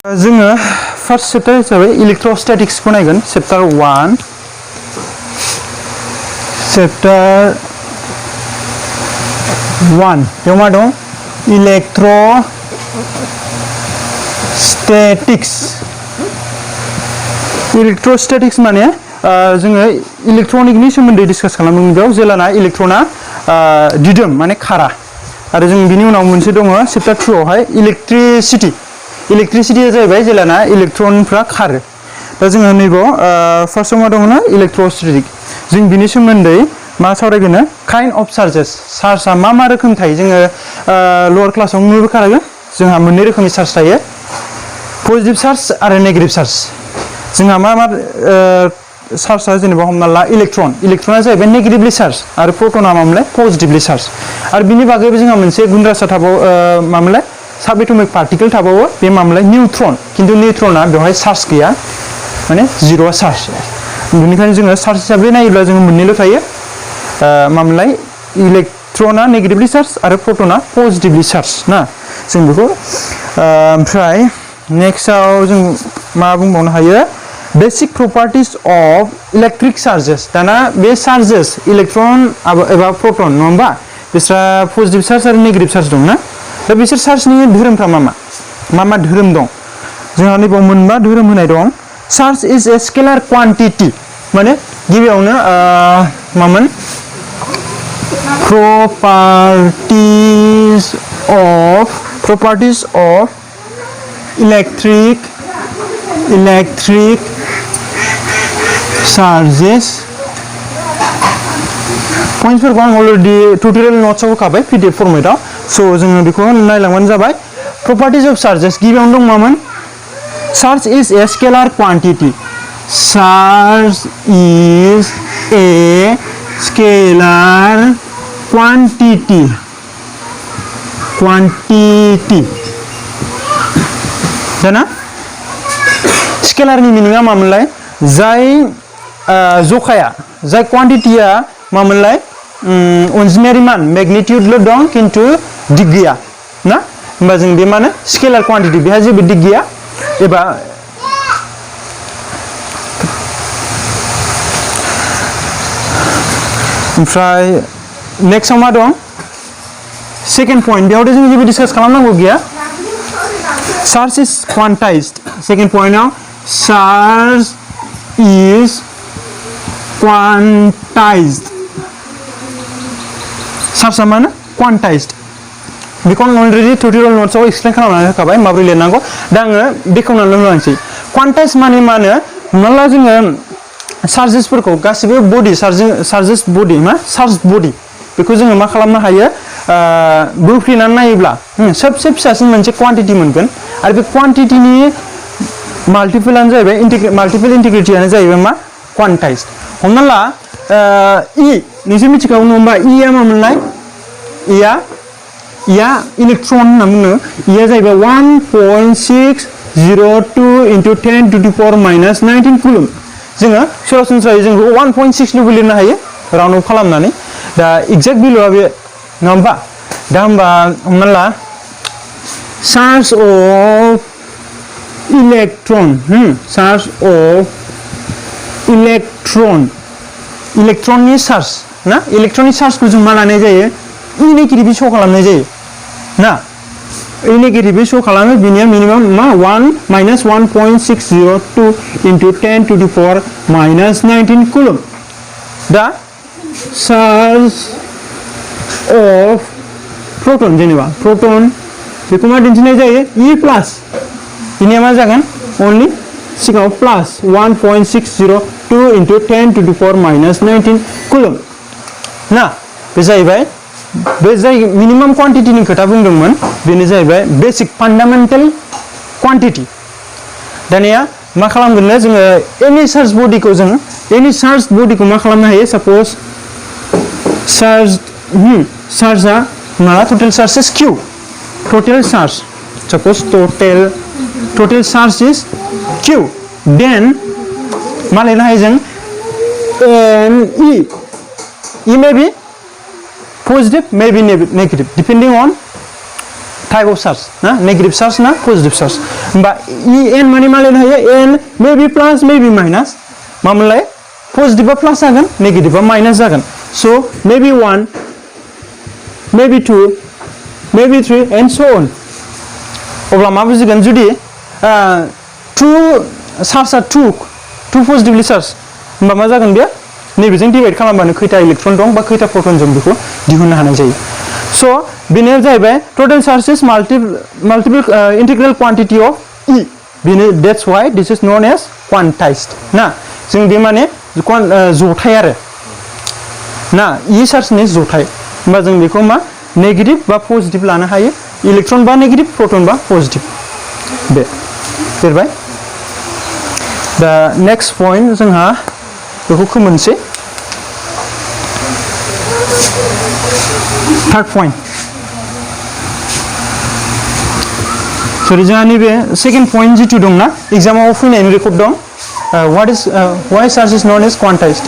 जोङो first chapter हिसाबै electrostatics को नायगोन चैप्टर 1 बेयाव मा दं इलेक्ट्रोस्टैटिक्स माने जोङो इलेक्ट्रनिकनि सोमोन्दै डिसकास खालामदों बेयाव जेलाना इलेक्ट्रना दिदोम माने खारा आरो जों बिनि उनाव मोनसे दङ चैप्टर 2 आवहाय इलेक्ट्रिसिटीया जाहैबाय जेलाना इलेक्ट्रनफ्रा खारो दा जोङो नैबाव फार्स्टआव मा दङ ना इलेक्ट्रोस्टैटिक जों बिनि सोमोन्दै मा सावरायगोन काइन्ड अफ चार्जआ मा रोखोम थायो जोङो लोअर क्लासाव नुबोखादों जोंहा मोननै रोखोमनि चार्ज थायो पजिटिभ चार्ज आरो नेगेटिभ चार्ज जोंहा मा चार्जआ जेनेबा हमना ला इलेक्ट्रना जाहैबाय नेगेटिभलि चार्ज आरो प्रोटना मामोनलाय पजिटिभलि चार्ज आरो बिनि बागैबो जोंहा मोनसे गुन्द्रासा थाबावो मामोनलाय सब एटमिक पार्टिकल थाबावो बे मामोनलाय निउट्रन किन्तु निउट्रना बेवहाय चार्ज गैया माने जिर' चार्ज बेनिखायनो जोङो चार्ज हिसाबै नायोब्ला जोङो मोननैल' थायो मामोनलाय इलेक्ट्रना नेगेटिभलि चार्ज आरो प्रोटना पजिटिभलि चार्ज ना जों बेखौ ओमफ्राय नेक्स्टआव जों मा बुंबावनो हायो basic properties of electric charges दाना बे चार्जेस इलेक्ट्रन एबा प्रोटन नङा होमबा बिस्रा पजिटिभ चार्ज आरो नेगेटिभ चार्ज दं ना दा बिसोर चार्जनि धोरोमफ्रा मा धोरोम दं जोंहा नैबाव मोनबा धोरोम होनाय दं charge is a scalar quantity माने गिबियावनो मामोन properties of electric charges पॉइंट्सफोरखौ आं अलरेडि ट्यूटोरियल नोट्सआव होखाबाय पीडीएफ फर्मेटआव सो जोङो बेखौ नायलांबानो जाबाय प्रपार्टिज अफ चार्जेस गिबियावनो दं मामोन charge is a scalar quantity charge is a scalar quantity जाना स्केलारनि मिनिङा मामोनलाय जाय जखाया जाय क्वान्टिटीया मामोनलाय अनजिमायारि मान मैग्निट्यूडल' दं किन्तु दिग गैया ना होमबा जों बे माने स्केलार क्वान्टिटी बेहा जेबो दिग गैया एबा ओमफ्राय नेक्स्टआव मा दं सेकेन्ड पॉइंट बेयावथ' जों जेबो डिसकास खालामनांगौ गैया चार्ज इज क्वान्टाइज्ड सेकेन्ड पॉइंटआव चार्ज इज क्वान्टाइज्ड चार्जआ माने क्वान्टाइज्ड बेखौ आं अलरेडि ट्यूटोरियल नोट्सआव एक्सप्लेन खालामनानै होखाबाय माबोरै लिरनांगौ दा आङो बेखेवनानै होलांसै क्वान्टाइज माने हमना ला जोङो चार्जेसफोरखौ गासिबो बडी चार्जेस बडी चार्ज बडी बेखौ जोङो मा खालामनो हायो बोफ्लेनानै नायोब्ला सबसे फिसासिन मोनसे क्वान्टिटी मोनगोन आरो बे क्वान्टिटीनि माल्टिपलानो जाहैबाय माल्टिपल इंटीग्रिटीयानो जाहैबाय मा क्वान्टाइज्ड हमना ला नोंसोर मिथिखागौ नङा होमबा इया मामोनलाय इया इलेक्ट्रन होनना बुङो इया जाहैबाय 1.602 into 10 to the power minus 19 coulomb जोङो सरासनस्रायै जों 1.6 निबो लिरनो हायो राउन्ड अफ खालामनानै दा एक्जेक्ट भेलुआ बे नङा होमबा दा होमबा हमना ला चार्ज अफ इलेक्ट्रननि चार्ज ना इलेक्ट्रनिक चार्जखौ जों मा लानाय जायो इ नेगेटिभ शो खालामनाय जायो ना इ नेगेटिभ शो खालामो बिनिया मिनिमाम मा 1.602 into 10 to the power minus 19 coulomb दा चार्ज अफ प्रोटन जेनेबा प्रोटन बेखौ मा दिन्थिनाय जायो इ प्लास बिनिया मा जागोन अनलि सिगाङाव प्लास 1.602 into 10 to the power minus 19 coulomb ना बे जाहैबाय बे जाय मिनिमाम क्वान्टिटीनि खोथा बुंदोंमोन बेनो जाहैबाय बेसिक फान्डामेन्टेल क्वान्टिटी दानिया मा खालामगोन जोङो एनि चार्ज बडीखौ मा खालामनो हायो सपोज चार्जआ माला total charge is q total charge suppose total charge is q then मा लिरनो हायो जों e may be positive may be negative depending on type of charge ना negative charge ना positive charge होमबा En माने मा लिरनो हायो n maybe plus maybe minus मा मोनलाय पजिटिभआ प्लास जागोन नेगेटिभआ माइनास जागोन सो maybe 1 maybe 2 maybe 3 and so on अब्ला मा बुजिगोन जुदि टु चार्जआ टु पजिटिभलि चार्ज होमबा मा जागोन बे नैबेजों डिभाइड खालामबानो खैथा इलेक्ट्रन दं बा खैथा प्रोटन जों बेखौ दिहुननो हानाय जायो सो बेनो जाहैबाय total charge is multiple integral quantity of E बेनो that's why this is known as quantized ना जों बे माने जथाय आरो ना E चार्जनि जथाय होमबा जों बेखौ मा नेगेटिभ बा पजिटिभ लानो हायो इलेक्ट्रन बा नेगेटिभ प्रोटन बा पजिटिभ बे देरबाय दा नेक्स्ट पॉइंट जोंहा बेखौ खोमोनसै थर्ड पॉइंट सरि जोंहा नैबे सेकेन्ड पॉइंट जिथु दंना एग्जामाव फैनायनि रेकर्ड दं what is why charge is known as quantized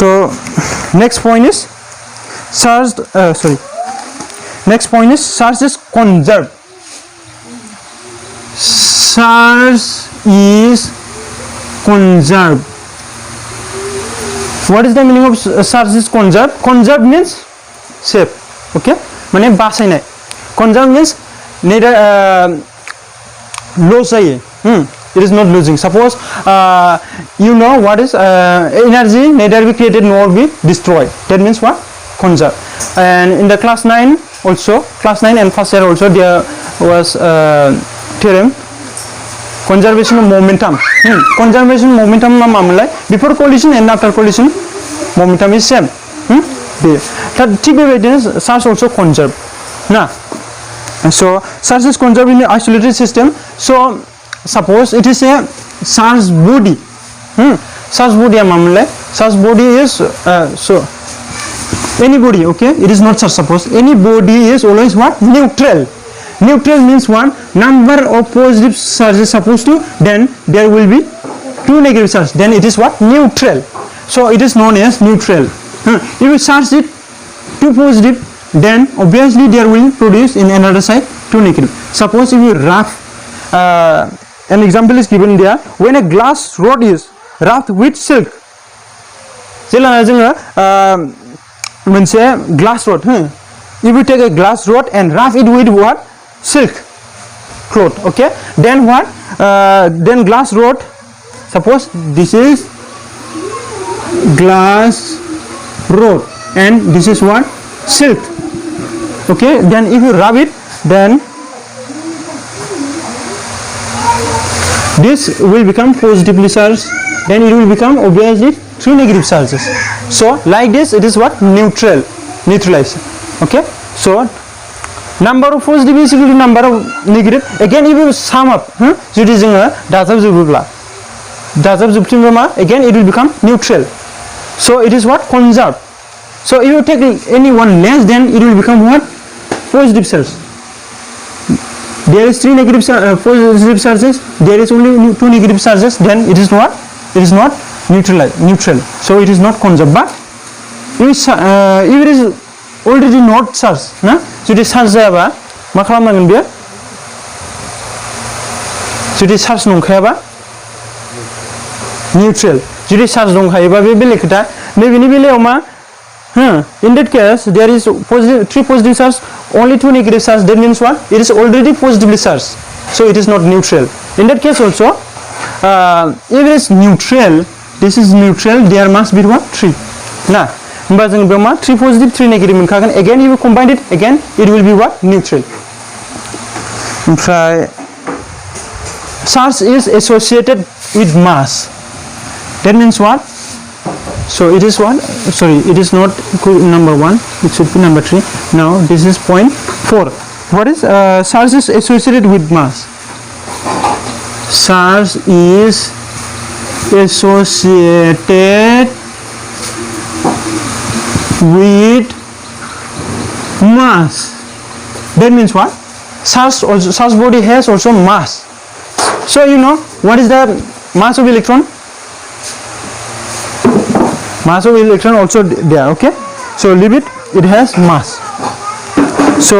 so next point is charged next point is charge is conserved charge is conserved what is the meaning of charge is conserved conserved means save okay माने बासायनाय conserved means neither lose जायो it is not losing suppose you know what is energy neither be created nor be destroyed that means what conserve and in the class 9 also class 9 and first year also there was theorem conservation of momentum conservation momentum ma mamlai before collision and after collision momentum is same that thik bebaidino charge also conserve na so charge is conserved in an isolated system so suppose it is a charge body charge body amamle charge body is so any body okay it is not charged suppose any body is always what neutral neutral means one number of positive charges supposed to then there will be two negative charges then it is what neutral so it is known as neutral if you charge it two positive then obviously there will produce in another side two negative suppose if you rub an example is given there when a glass rod is wrapped with silk जेला जोङो मोनसे glass rod if you take a glass rod and wrap it with what silk cloth okay then what then glass rod suppose this is glass rod and this is what silk okay then if you rub it then this will become positively charged then it will become obviously two negative charges so like this it is what neutralized okay so number of positive is equal to number of negative again if you sum up जुदि जोङो दाजाबजोबोब्ला दाजाबजोबफिनोब्ला again it will become neutral so it is what conserved so if you take any one less then it will become what positive charge there is three negative positive charges there is only two negative charges then it is what it is not neutral so it is not conserved but if it is already not charged ना जुदि charge जायाबा मा खालामनांगोन बेयो जुदि charge नंखायाबा neutral जुदि charge दंखायोबा बे बेलेग खोथा नैबेनि बेलायाव मा in that case there is positive three positive charge only two negative charge that means what it is already positively charged so it is not neutral in that case also if it is neutral this is neutral there must be what three ना होमबा जों बेयाव मा three positive three negative मोनखागोन again if you combine it again it will be what neutral ओमफ्राय charge is associated with mass that means what so it is what sorry it is not number 1 it should be number 3 now this is point 4 what is charge is associated with mass charge is associated with mass that means what charge body has also mass so you know what is the mass of electron mass of electron also there okay So leave it, it has mass. So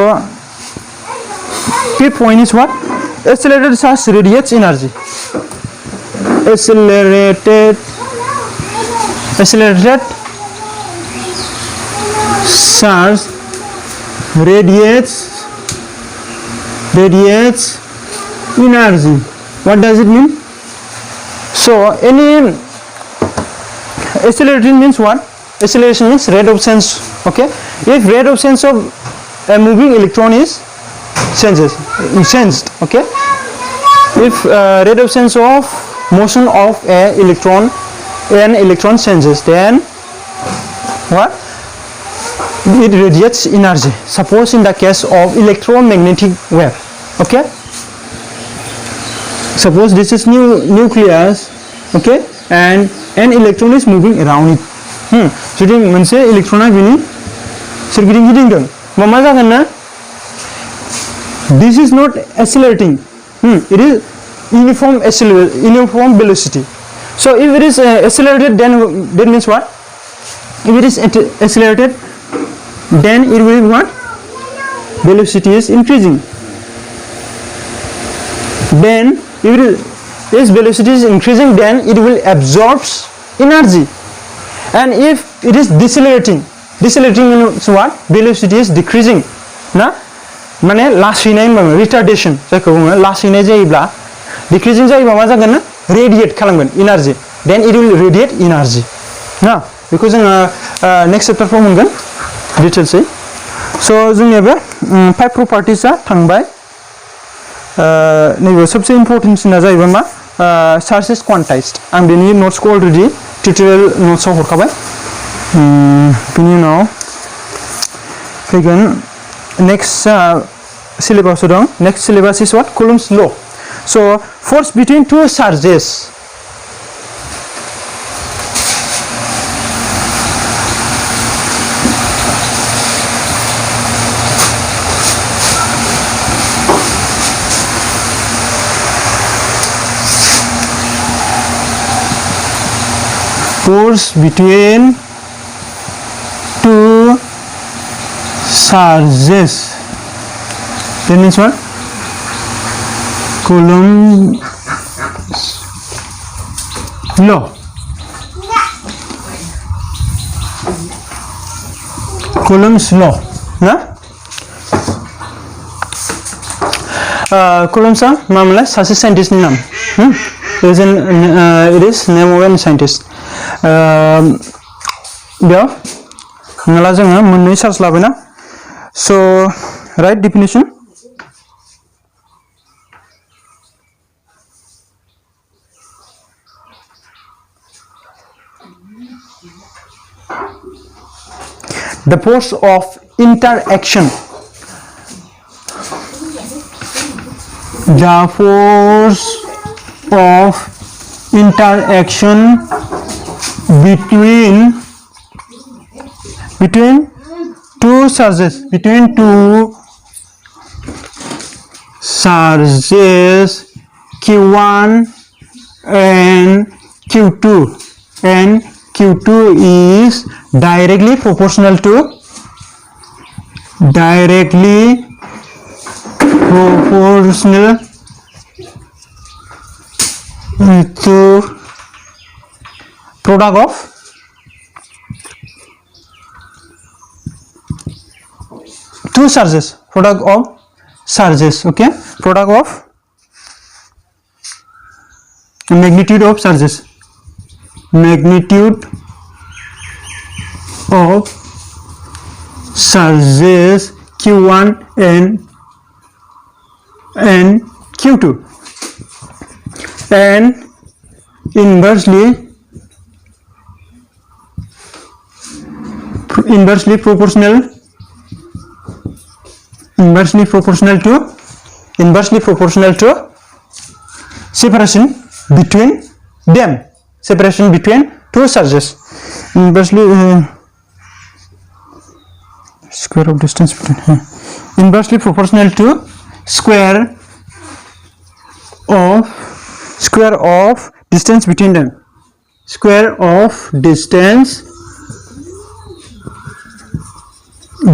fifth point is what? Accelerated charge radiates energy. Accelerated charge radiates energy. What does it mean? So any acceleration means what? Acceleration means rate of change. Okay, if rate of change of a moving electron is changed, okay, if rate of change of motion of an electron changes, then what? It radiates energy. Suppose in the case of electromagnetic wave, okay, suppose this is nucleus, okay, and an electron is moving around it. जुदि मोनसे इलेक्ट्रना बिनि सोरगिदिं गिदिंदों मा जागोन ना? This is not accelerating. It is uniform velocity. So if it is accelerated, then that means what? If it is accelerated, then it will what? Velocity is increasing. Then if its velocity is increasing, then it will absorb energy. And if it is decelerating means what? Velocity is decreasing. Na? माने लासैनाय retardation जायखौ बुङो लासैनाय जायोब्ला decreasing जायोबा मा जागोन ना? Radiate खालामगोन energy. Then it will radiate energy. ना? बेखौ जोङो next chapter फ्राव मोनगोन details ऐ. So जोंनिया बे 5 properties आ थांबाय. नैबे सबसे important सिना जाहैबाय मा? Charge is quantized. आं बेनि notes को already tutorial notes आव हरखाबाय. बेनि उनाव फैगोन next syllabus dong. Next syllabus is what? Coulomb's law. So force between two charges. Force between two charges. That means what? Coulomb's law. Coulomb's law. Na? Coulomb's मामला सासे scientist नि नाम. It is name of a scientist. बेयाव हमना जोङो मोननै charge लाबायना. So write definition. The force of interaction. The force of interaction between two charges, Q1 and Q2, and Q2 is directly proportional to product of two charges, product of charges, okay, product of magnitude of charges, magnitude of charges Q1 and Q2, and inversely proportional to separation between them, separation between two charges, inversely square of distance between, inversely proportional to square of distance between them, square of distance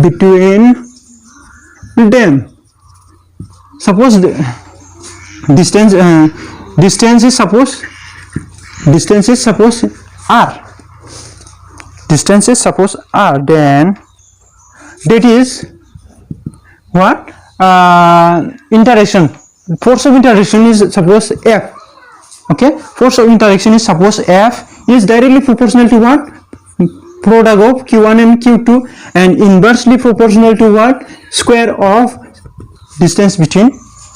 between them. Suppose the distance is suppose r. Distance is suppose r. Then that is what interaction. Force of interaction is suppose F. Okay, force of interaction is suppose F is directly proportional to what? Product of Q1 and Q2, and inversely proportional to what? Square of distance between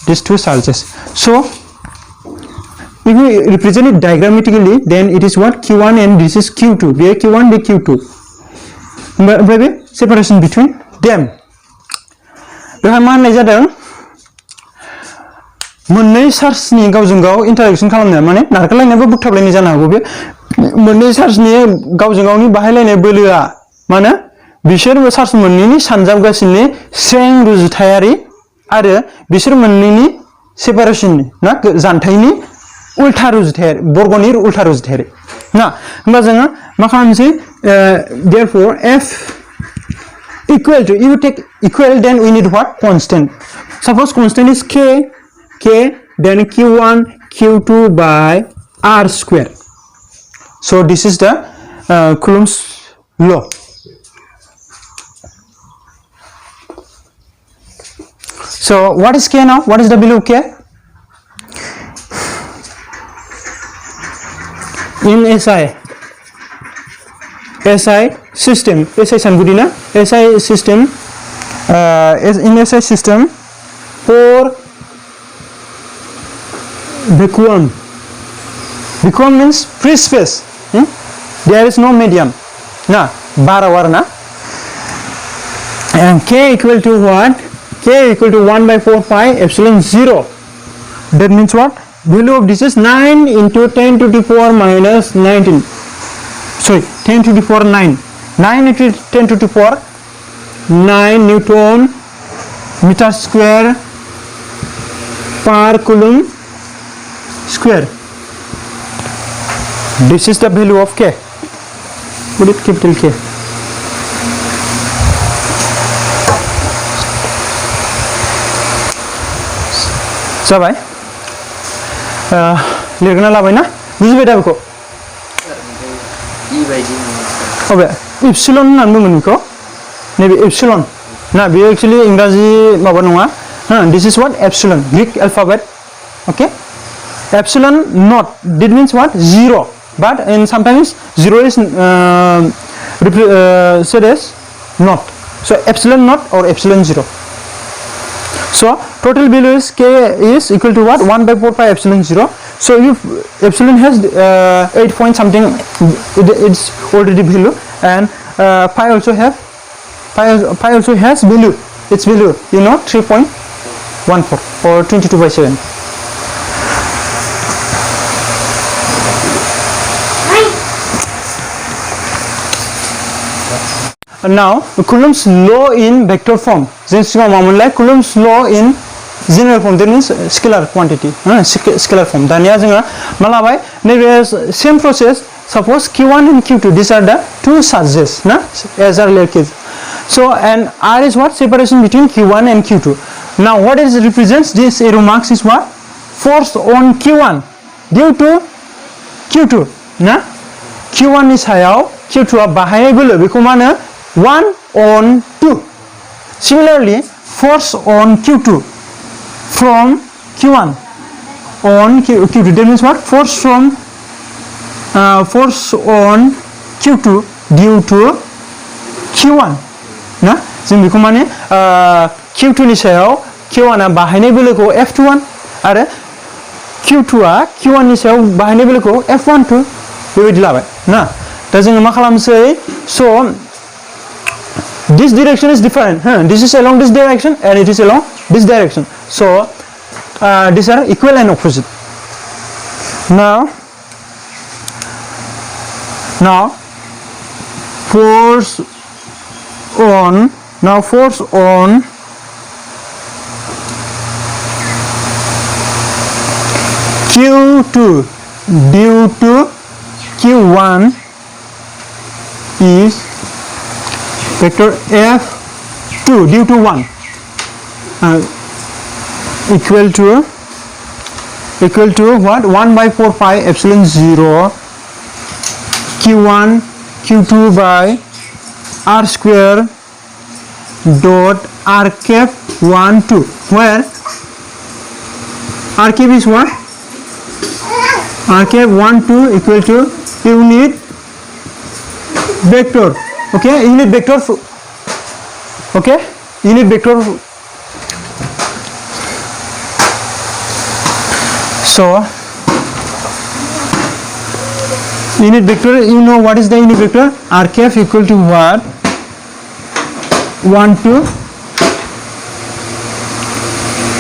these two charges. So if we represent it diagrammatically, then it is what? Q1 and this is Q2. Be Q1, be Q2. Maybe separation between them. बेवहाय मा होननाय जादों मोननै चार्जनि गावजों गाव इन्टारेक्शन खालामनाया माने नारखोलायनायबो बोगथाबलायनाय जानो हागौ बे मोननै चार्जनि गावजों गावनि बाहायलायनाय बोलोआ माने बिसोर चार्ज मोननैनि सानजाबगासिनो स्रें रुजुथायारि आरो बिसोर मोननैनि सेपारेशननि ना जानथायनि उल्था रुजुथायारि बर्गनि उल्था रुजुथायारि ना होमबा जोङो मा खालामनोसै therefore f equal to, you take equal, then we need what? Constant. Suppose constant is k, then q1 q2 by r square. So this is the Coulomb's law. So what is k now? What is the value of k? In SI system, SI Sangudina, SI system, in SI system for vacuum. Vacuum means free space. There is no medium. Na, barawarna. And k equal to what? K equal to 1 by 4 pi epsilon 0. That means what? Value of this is 9 into 10 to the 4 minus 19. Sorry, 10 to the 4 9. 9 into 10 to the 4 9 Newton meter square per Coulomb square. This is the value of k. Put it capital K. जाबाय लिरना लाबायना बुजिबाय दा बेखौ अबे इप्सिलन होननानै बुङो बेखौ नैबे इप्सिलन ना बेयो एक्चुअली इंराजि माबा नङा this is what epsilon greek alphabet okay epsilon naught that means what zero but in sometimes zero is said as not, so epsilon not or epsilon 0. So total value is k is equal to what? 1 by 4 pi epsilon 0. So if epsilon has 8 point something, it's already value, and pi also has value. Its value, you know, 3.14 or 22 by 7. Now Coulomb's law in vector form. Coulomb's law in general form, that means scalar quantity, scalar form. Dania जोङो मा लाबाय नैबे same process. Suppose q1 and q2, these are the two charges, na, as earlier case. So and r is what? Separation between q1 and q2. Now what is it represents? This arrow marks is what? Force on q1 due to q2, na. q1 नि सायाव q2 आ बाहायनाय बोलो बेखौ मा होनो 1 on 2. Similarly, force on q2 from q1 on q2, that means what? Force on q2 due to q1 ना जों बेखौ माने q2 नि सायाव q1 आ बाहायनाय बोलोखौ f21 आरो q2 आ q1 नि सायाव बाहायनाय बोलोखौ f12 बेबायदि लाबाय ना दा जोङो मा खालामसै so this direction is different, this is along this direction and it is along this direction, so these are equal and opposite. Now force on q2 due to q1 is vector f 2 due to 1 equal to what? 1 by 4 pi epsilon 0 q1 q2 by r square dot r cap 1 2, where r cap is what? R cap 1 2 equal to unit vector. Okay, unit vector. Okay, unit vector. So unit vector, you know what is the unit vector? R cap equal to what? 1 2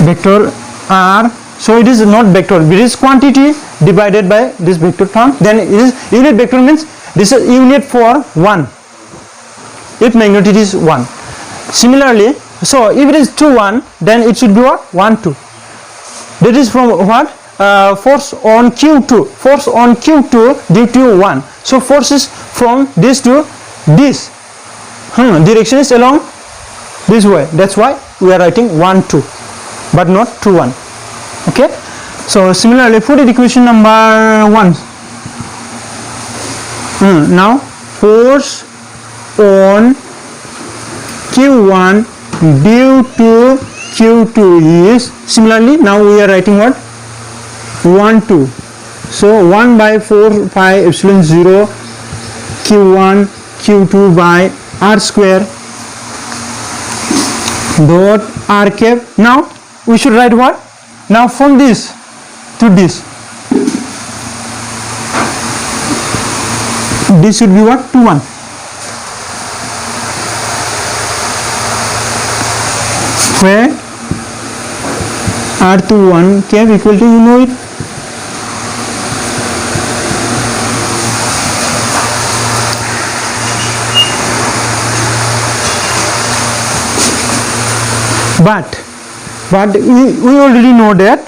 vector r. So it is not vector, it is quantity divided by this vector term. Then it is unit vector, means this is unit for 1 if magnitude is 1. Similarly, so if it is 2 1, then it should be what? 1 2. That is from what? Force on q2, force on q2 due to 1. So force is from this to this. Direction is along this way. That's why we are writing 1 2 but not 2 1. Okay, so similarly put it equation number 1. Now force on q1 due to q2 is, similarly now we are writing what? 1 2. So 1 by 4 pi epsilon 0 q1 q2 by r square dot r cap. Now we should write what? Now from this to this should be what? 2 1. Where r21 cap equal to, you know it, but we already know that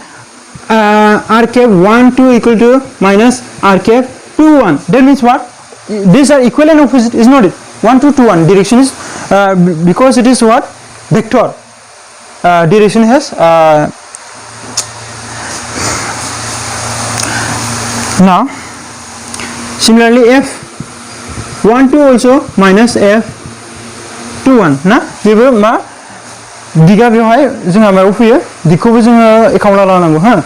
r cap 1 2 equal to minus r cap 2 1. That means what? These are equal and opposite, is not it? 1 2 2 1. Direction is because it is what? Vector. Direction has now similarly f 1 2 also minus f 2 1 ना बेबो मा दिगा बेवहाय जोंहा मायाव फैयो, दिखौबो जोङो एकाउन्टाव लानांगौ हा.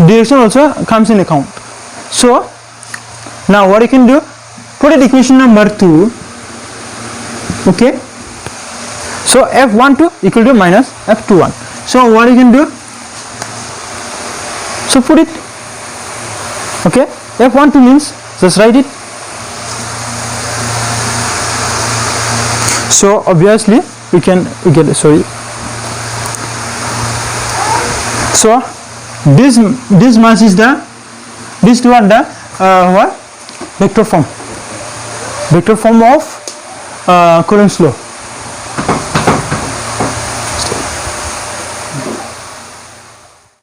Direction also comes in account. So now what you can do, put it equation number 2. Okay, so f12 equal to minus f21. So what you can do, so put it. Okay, f12 means just write it. So obviously we get sorry. So this mass is the, these two are the what? Vector form of Coulomb's law.